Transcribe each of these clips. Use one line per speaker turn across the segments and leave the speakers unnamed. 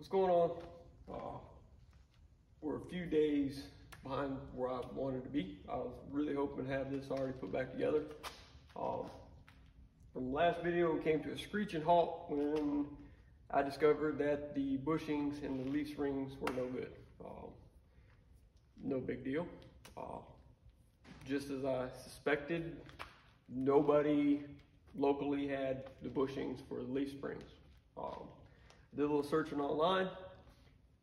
What's going on? We're a few days behind where I wanted to be. I was really hoping to have this already put back together. From the last video, we came to a screeching halt when I discovered that the bushings and the leaf springs were no good. No big deal. Just as I suspected, nobody locally had the bushings for the leaf springs. Did a little searching online,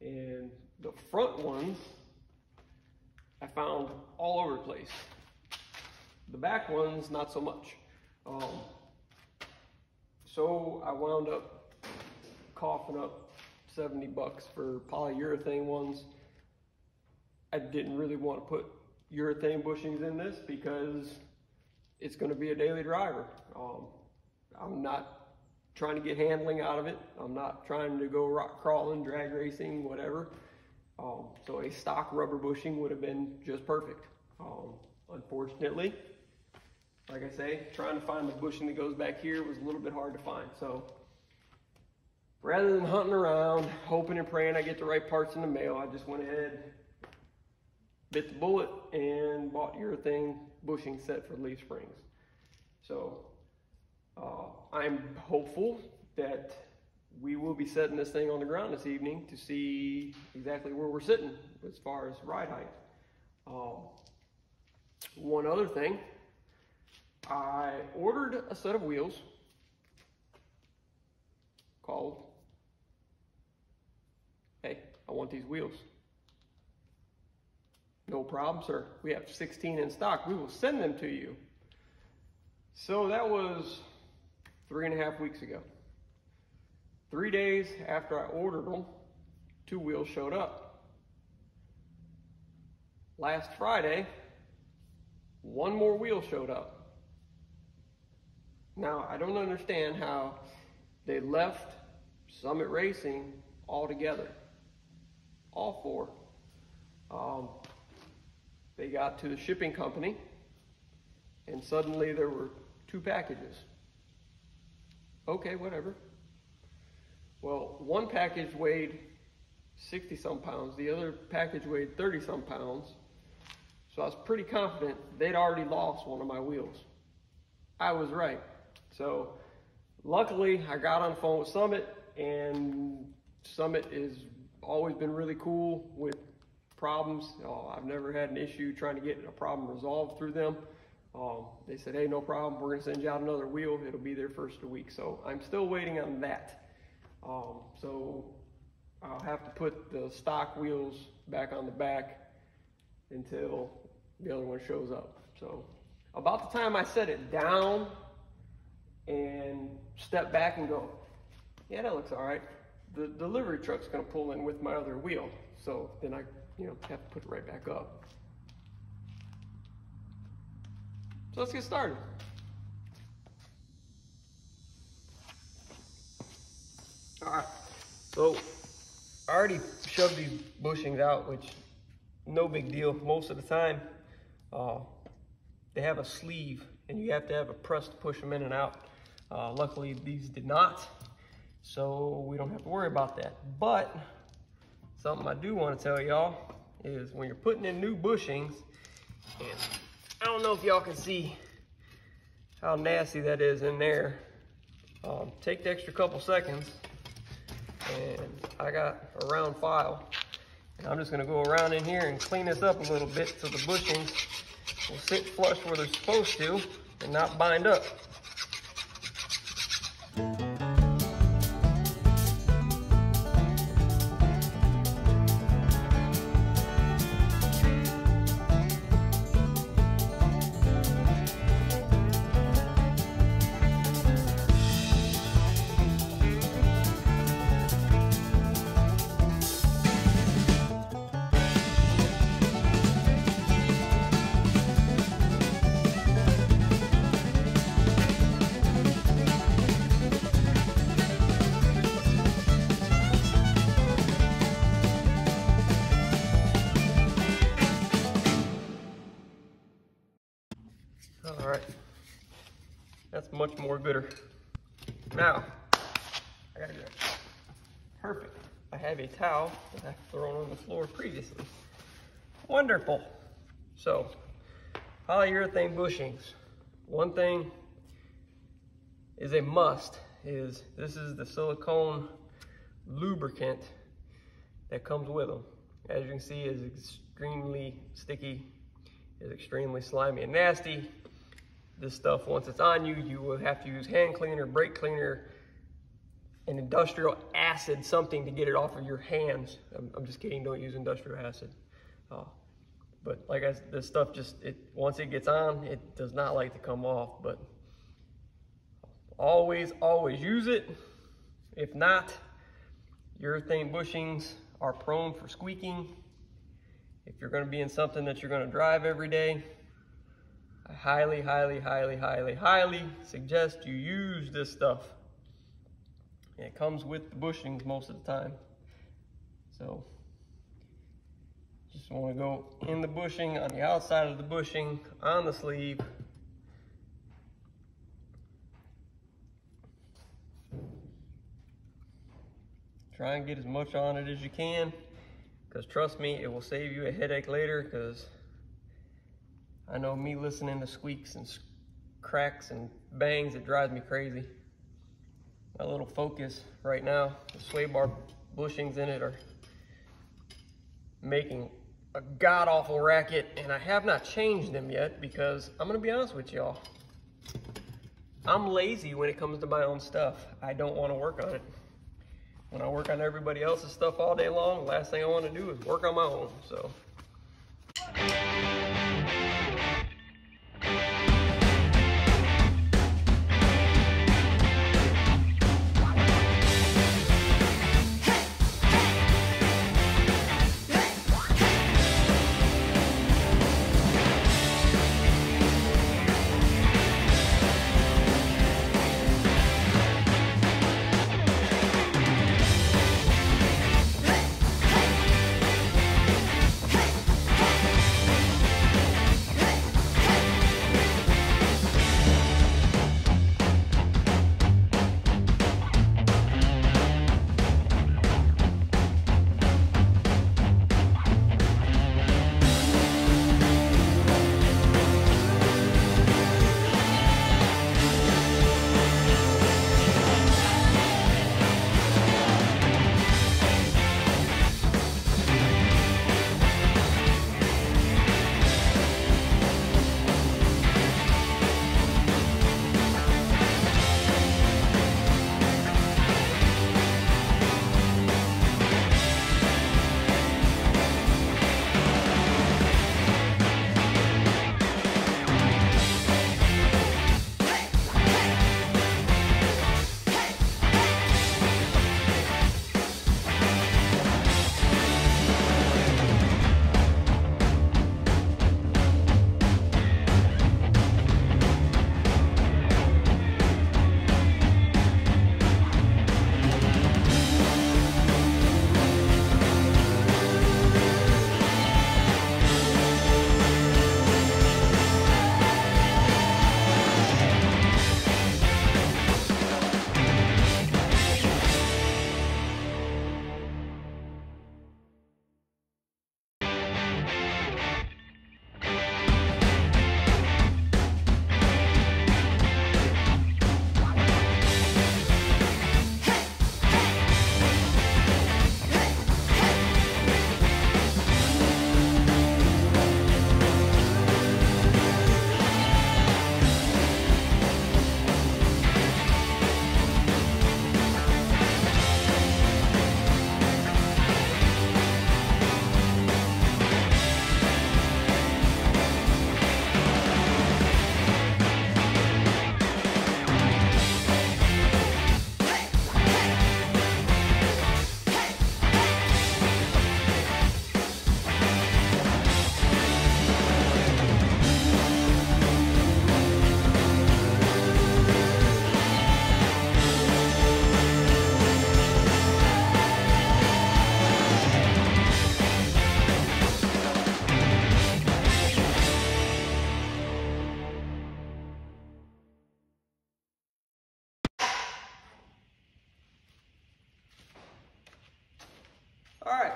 and the front ones I found all over the place. The back ones, not so much. So I wound up coughing up $70 for polyurethane ones. I didn't really want to put urethane bushings in this because it's going to be a daily driver. I'm not trying to get handling out of it. I'm not trying to go rock crawling, drag racing, whatever. So a stock rubber bushing would have been just perfect. Unfortunately, like I say, trying to find the bushing that goes back here was a little bit hard to find. So rather than hunting around, hoping and praying I get the right parts in the mail, I just went ahead, bit the bullet, and bought urethane bushing set for leaf springs. So I'm hopeful that we will be setting this thing on the ground this evening to see exactly where we're sitting as far as ride height. One other thing, I ordered a set of wheels called, hey, I want these wheels. No problem, sir. We have 16 in stock. We will send them to you. So that was 3.5 weeks ago. 3 days after I ordered them, 2 wheels showed up. Last Friday, 1 more wheel showed up. Now, I don't understand how they left Summit Racing altogether. All 4. They got to the shipping company, and suddenly there were 2 packages. Okay, whatever. Well, one package weighed 60-some pounds. The other package weighed 30-some pounds. So I was pretty confident they'd already lost one of my wheels. I was right. So luckily, I got on the phone with Summit, and Summit has always been really cool with problems. I've never had an issue trying to get a problem resolved through them. They said, hey, no problem, we're gonna send you out another wheel. It'll be there first of the week. So I'm still waiting on that. So I'll have to put the stock wheels back on the back until the other one shows up. So about the time I set it down and step back and go, yeah, that looks all right, the delivery truck's gonna pull in with my other wheel. So then I have to put it right back up. So let's get started. All right, so I already shoved these bushings out, which no big deal. Most of the time, they have a sleeve and you have to have a press to push them in and out. Luckily, these did not, so we don't have to worry about that. But something I do want to tell y'all is when you're putting in new bushings, and I don't know if y'all can see how nasty that is in there. Take the extra couple seconds, and I got a round file, and I'm just gonna go around in here and clean this up a little bit so the bushings will sit flush where they're supposed to and not bind up. All right, that's much more gooder. Now, I gotta go. Perfect. I have a towel that I've thrown on the floor previously. Wonderful. So, polyurethane bushings. One thing is a must is this is the silicone lubricant that comes with them. As you can see, is extremely sticky, is extremely slimy and nasty. This stuff, once it's on you, you will have to use hand cleaner, brake cleaner, an industrial acid, something to get it off of your hands. I'm just kidding, don't use industrial acid. But like I said, this stuff just, once it gets on, it does not like to come off. But always, always use it. If not, urethane bushings are prone for squeaking. If you're going to be in something that you're going to drive every day, I highly, highly, highly, highly, highly suggest you use this stuff. And it comes with the bushings most of the time. So, just want to go in the bushing, on the outside of the bushing, on the sleeve. Try and get as much on it as you can, because trust me, it will save you a headache later, because I know me listening to squeaks and cracks and bangs, it drives me crazy. My little Focus right now, the sway bar bushings in it are making a god-awful racket, and I have not changed them yet because I'm gonna be honest with y'all, I'm lazy when it comes to my own stuff. I don't want to work on it. When I work on everybody else's stuff all day long, the last thing I want to do is work on my own. So.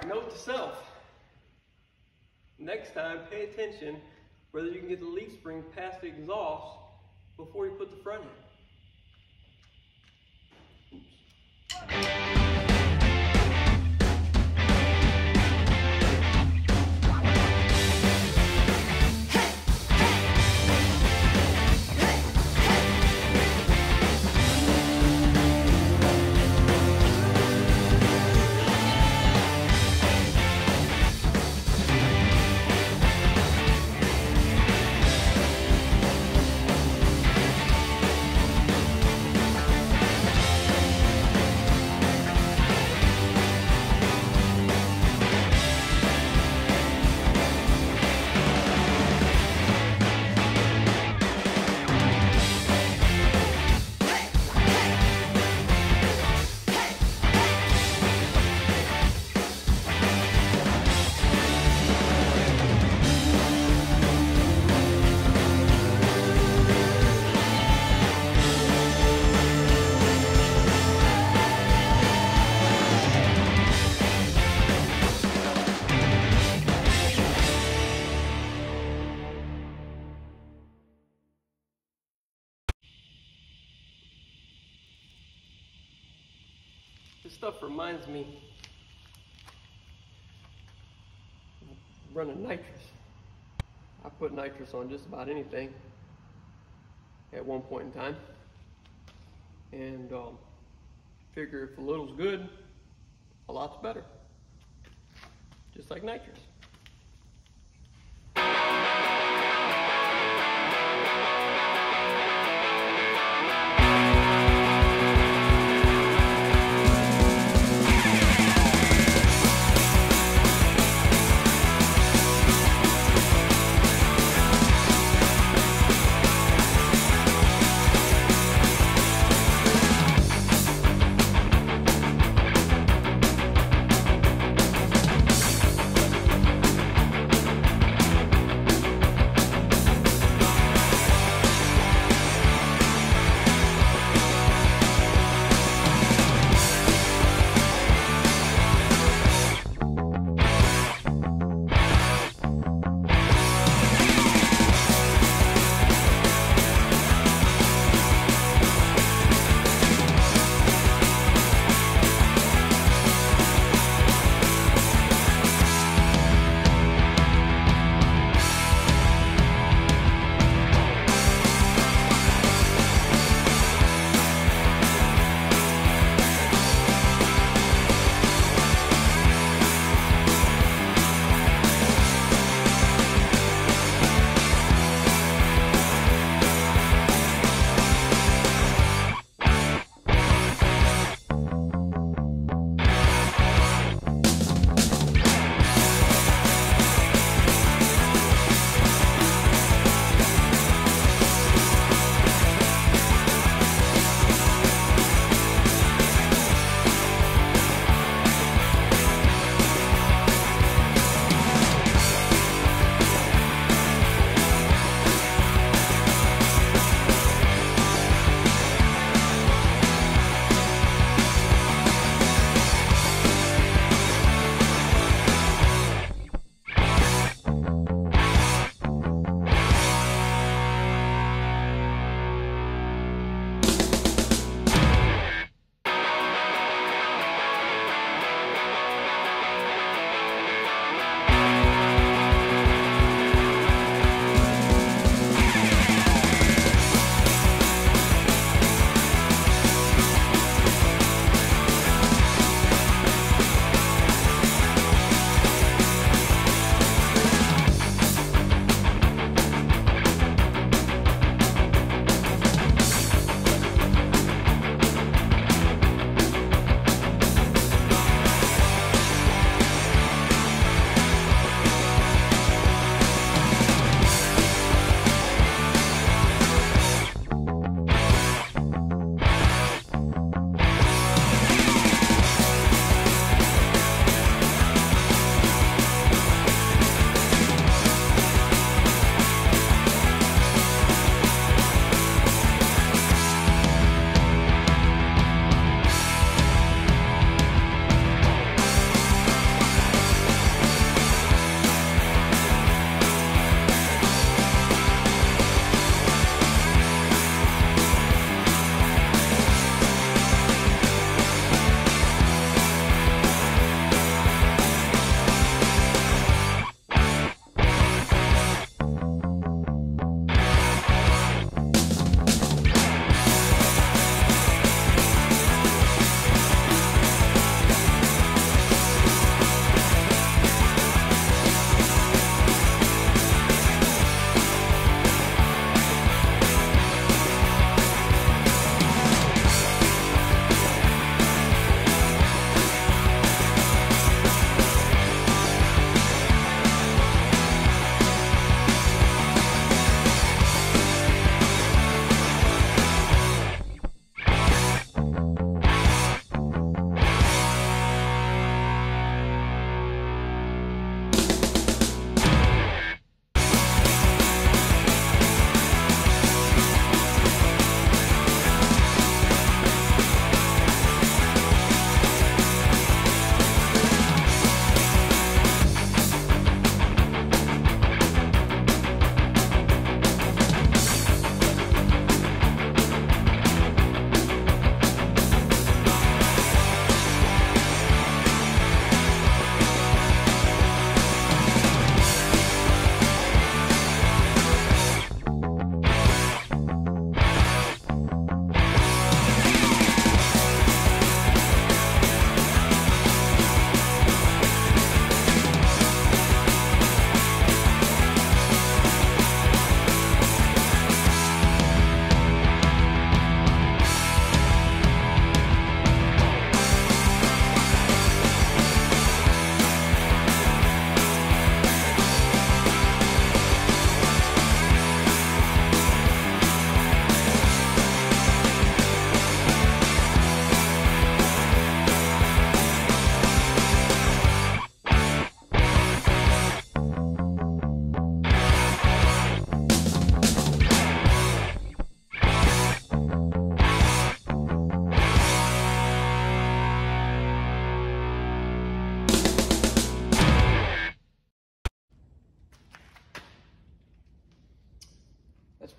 note to self. Next time, pay attention whether you can get the leaf spring past the exhaust before you put the front in. This stuff reminds me of running nitrous. I put nitrous on just about anything at one point in time, and figure if a little's good, a lot's better. Just like nitrous.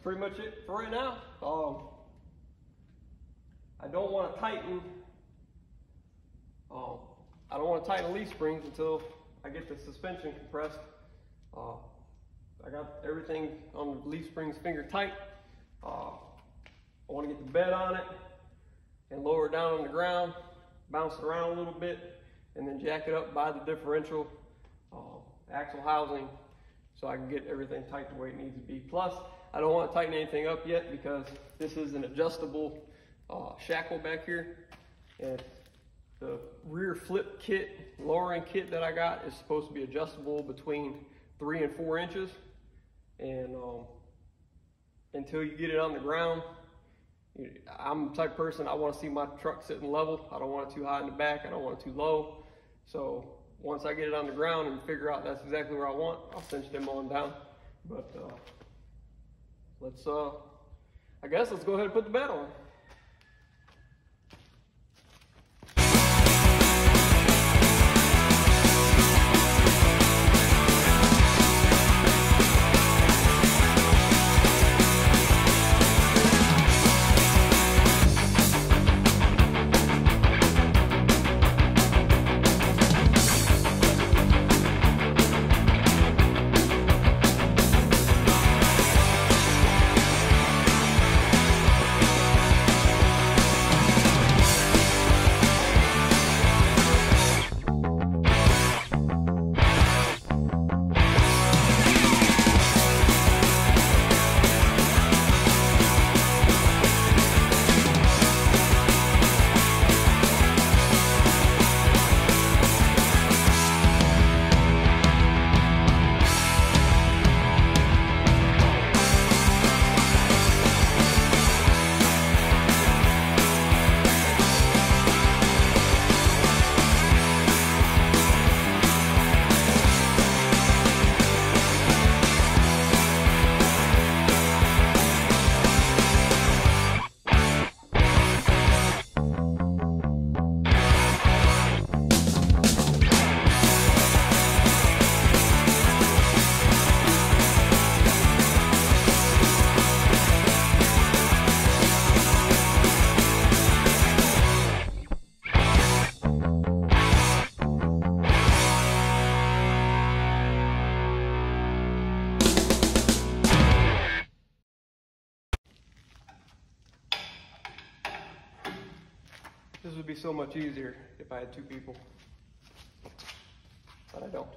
pretty much it for right now. I don't want to tighten. I don't want to tighten leaf springs until I get the suspension compressed. I got everything on the leaf springs finger tight. I want to get the bed on it and lower it down on the ground, bounce it around a little bit, and then jack it up by the differential axle housing so I can get everything tight the way it needs to be. Plus, I don't want to tighten anything up yet because this is an adjustable shackle back here, and the rear flip kit, lowering kit that I got is supposed to be adjustable between 3 and 4 inches, and until you get it on the ground, I'm the type of person, I want to see my truck sitting level. I don't want it too high in the back, I don't want it too low. So once I get it on the ground and figure out that's exactly where I want, I'll cinch them on down. But I guess let's go ahead and put the bed on. This would be so much easier if I had 2 people, but I don't.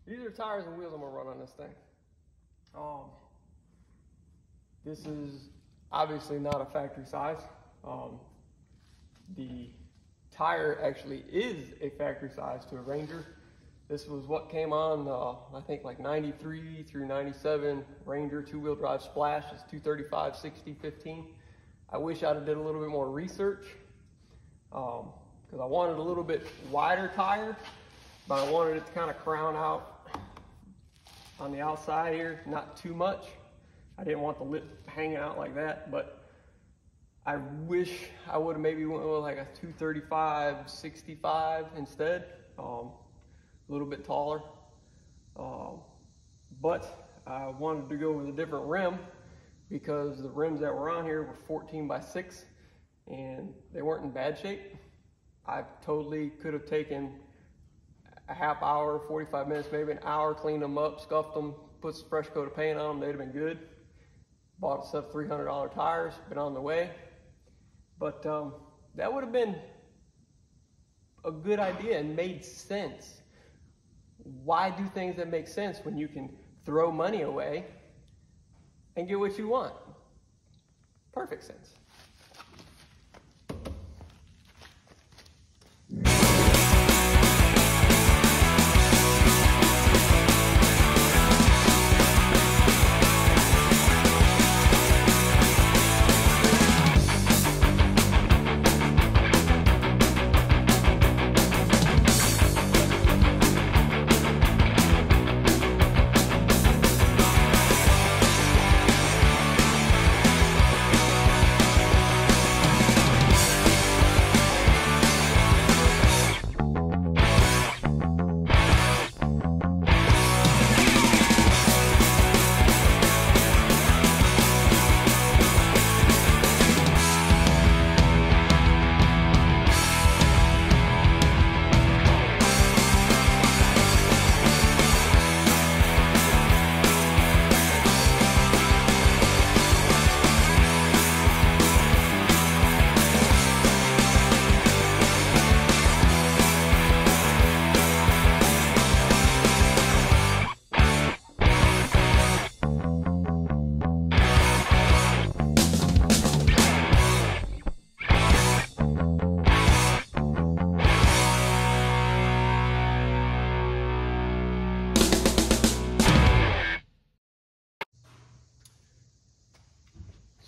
These are tires and wheels I'm gonna run on this thing. This is obviously not a factory size. The tire actually is a factory size to a Ranger. This was what came on, I think like 93 through 97 Ranger two-wheel drive Splash. It's 235, 60, 15. I wish I'd have did a little bit more research because I wanted a little bit wider tire, but I wanted it to kind of crown out on the outside here, not too much. I didn't want the lip hanging out like that, but I wish I would have maybe went with like a 235, 65 instead. A little bit taller. But I wanted to go with a different rim because the rims that were on here were 14 by 6 and they weren't in bad shape. I totally could have taken a half hour, 45 minutes, maybe an hour, cleaned them up, scuffed them, put some fresh coat of paint on them, they'd have been good. Bought a set of $300 tires, been on the way. But that would have been a good idea and made sense. Why do things that make sense when you can throw money away and get what you want? Perfect sense.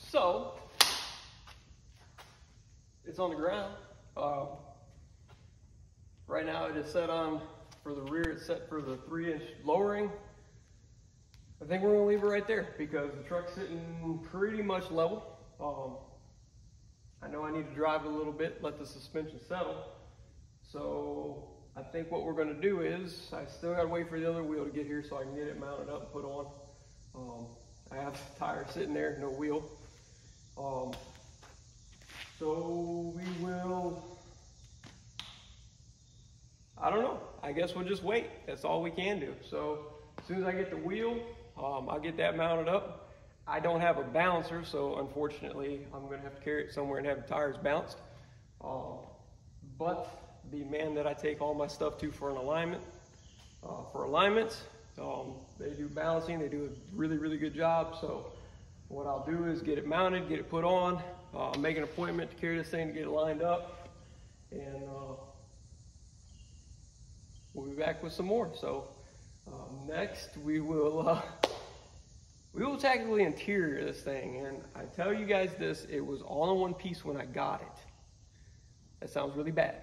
So, it's on the ground. Right now it is set on, for the rear it's set for the 3-inch lowering. I think we're gonna leave it right there because the truck's sitting pretty much level. I know I need to drive it a little bit, let the suspension settle. So I think what we're gonna do is, I still gotta wait for the other wheel to get here so I can get it mounted up and put on. I have the tire sitting there, no wheel. So we will, I don't know, I guess we'll just wait. That's all we can do. So as soon as I get the wheel, I'll get that mounted up. I don't have a balancer, so unfortunately I'm gonna have to carry it somewhere and have the tires bounced. But the man that I take all my stuff to for an alignment, for alignments, they do balancing, they do a really, really good job. So what I'll do is get it mounted, get it put on, make an appointment to carry this thing to get it lined up, and we'll be back with some more. So next we will tackle the interior of this thing. And I tell you guys this, it was all in one piece when I got it. That sounds really bad,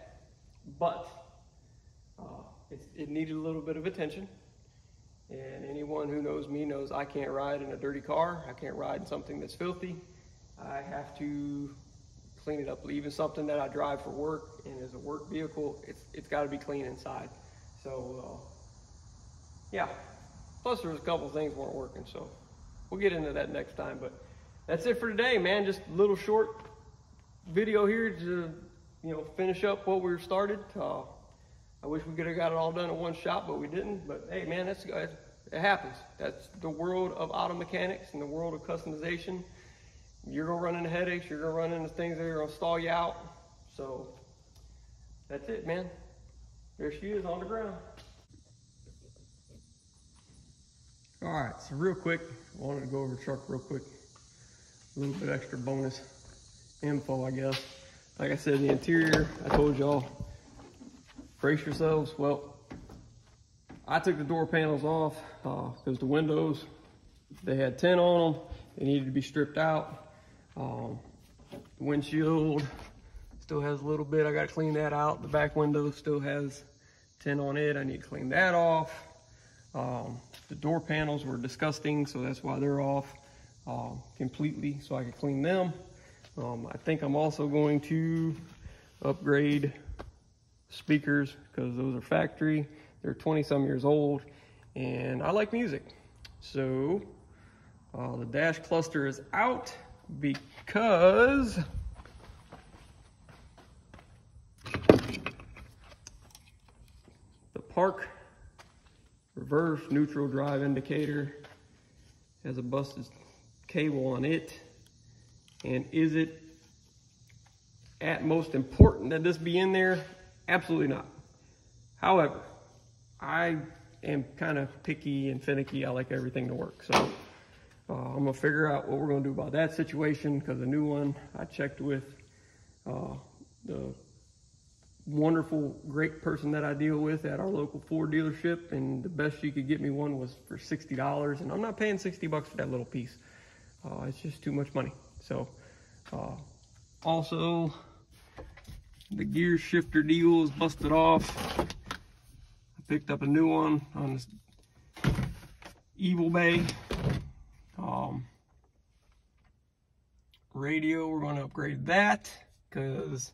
but it needed a little bit of attention. And anyone who knows me knows I can't ride in a dirty car. I can't ride in something that's filthy. I have to clean it up. Even something that I drive for work and is a work vehicle, it's got to be clean inside. So yeah. Plus there's a couple things weren't working, so we'll get into that next time. But that's it for today, man. Just a little short video here to finish up what we started. I wish we could have got it all done in one shot, but we didn't. But hey, man, it happens. That's the world of auto mechanics and the world of customization. You're gonna run into headaches. You're gonna run into things that are gonna stall you out. So that's it, man. There she is on the ground. All right, so real quick, I wanted to go over the truck real quick. A little bit extra bonus info, I guess. Like I said, the interior, I told y'all, brace yourselves. Well, I took the door panels off because the windows, they had tint on them. They needed to be stripped out. The windshield still has a little bit. I got to clean that out. The back window still has tint on it. I need to clean that off. The door panels were disgusting, so that's why they're off completely, so I can clean them. I think I'm also going to upgrade speakers because those are factory. They're 20-some years old, and I like music. So the dash cluster is out because the park reverse neutral drive indicator has a busted cable on it. And is it at most important that this be in there? Absolutely not. However, I am kind of picky and finicky. I like everything to work. So I'm gonna figure out what we're gonna do about that situation, because the new one, I checked with the wonderful, great person that I deal with at our local Ford dealership, and the best she could get me one was for $60, and I'm not paying $60 for that little piece. It's just too much money. So also the gear shifter deal is busted off. I picked up a new one on this Evil Bay. Radio, we're going to upgrade that because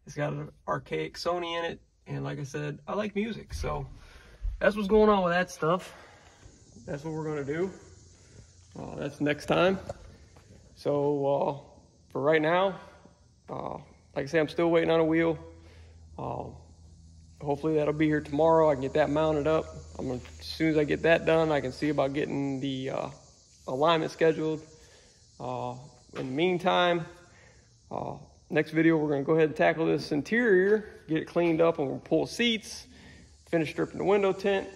it's got an archaic Sony in it, and like I said, I like music, so that's what's going on with that stuff. That's what we're gonna do. That's next time. So for right now, like I said, I'm still waiting on a wheel. Hopefully that'll be here tomorrow. I can get that mounted up. As soon as I get that done, I can see about getting the alignment scheduled. In the meantime, next video, we're gonna go ahead and tackle this interior, get it cleaned up, and we'll pull seats, finish stripping the window tint.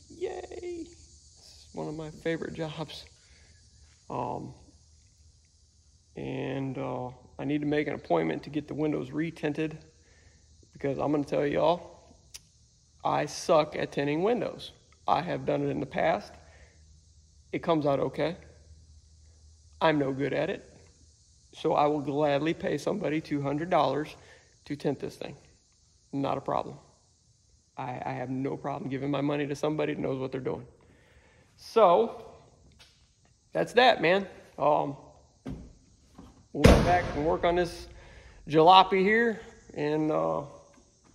Yay! It's one of my favorite jobs. I need to make an appointment to get the windows re-tinted, because I'm gonna tell y'all, I suck at tinting windows. I have done it in the past. It comes out okay. I'm no good at it. So I will gladly pay somebody $200 to tint this thing. Not a problem. I have no problem giving my money to somebody that knows what they're doing. So that's that, man. We'll get back and work on this jalopy here in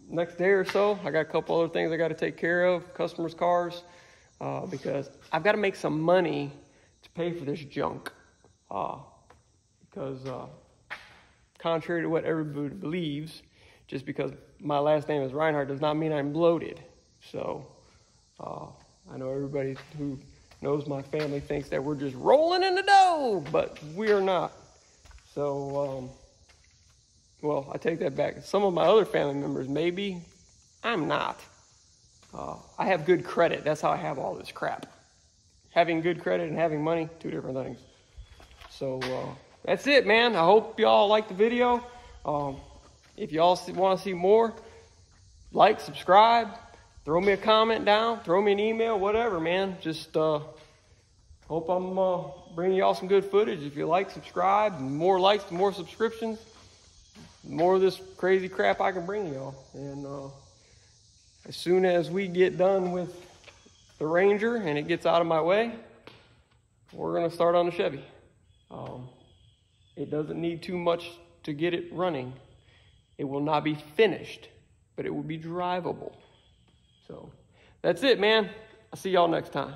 next day or so. I got a couple other things I got to take care of, customers' cars, because I've got to make some money to pay for this junk. Because contrary to what everybody believes, just because my last name is Reinhardt does not mean I'm bloated. So I know everybody who knows my family thinks that we're just rolling in the dough, but we're not. So, well, I take that back. Some of my other family members maybe, I'm not. I have good credit. That's how I have all this crap. Having good credit and having money, two different things. So that's it, man. I hope y'all like the video. If y'all want to see more, like, subscribe, throw me a comment down, throw me an email, whatever, man. Just hope I'm bringing y'all some good footage. If you like, subscribe. The more likes, the more subscriptions, the more of this crazy crap I can bring y'all. And as soon as we get done with the Ranger and it gets out of my way, we're going to start on the Chevy. It doesn't need too much to get it running. It will not be finished, but it will be drivable. So that's it, man. I'll see y'all next time.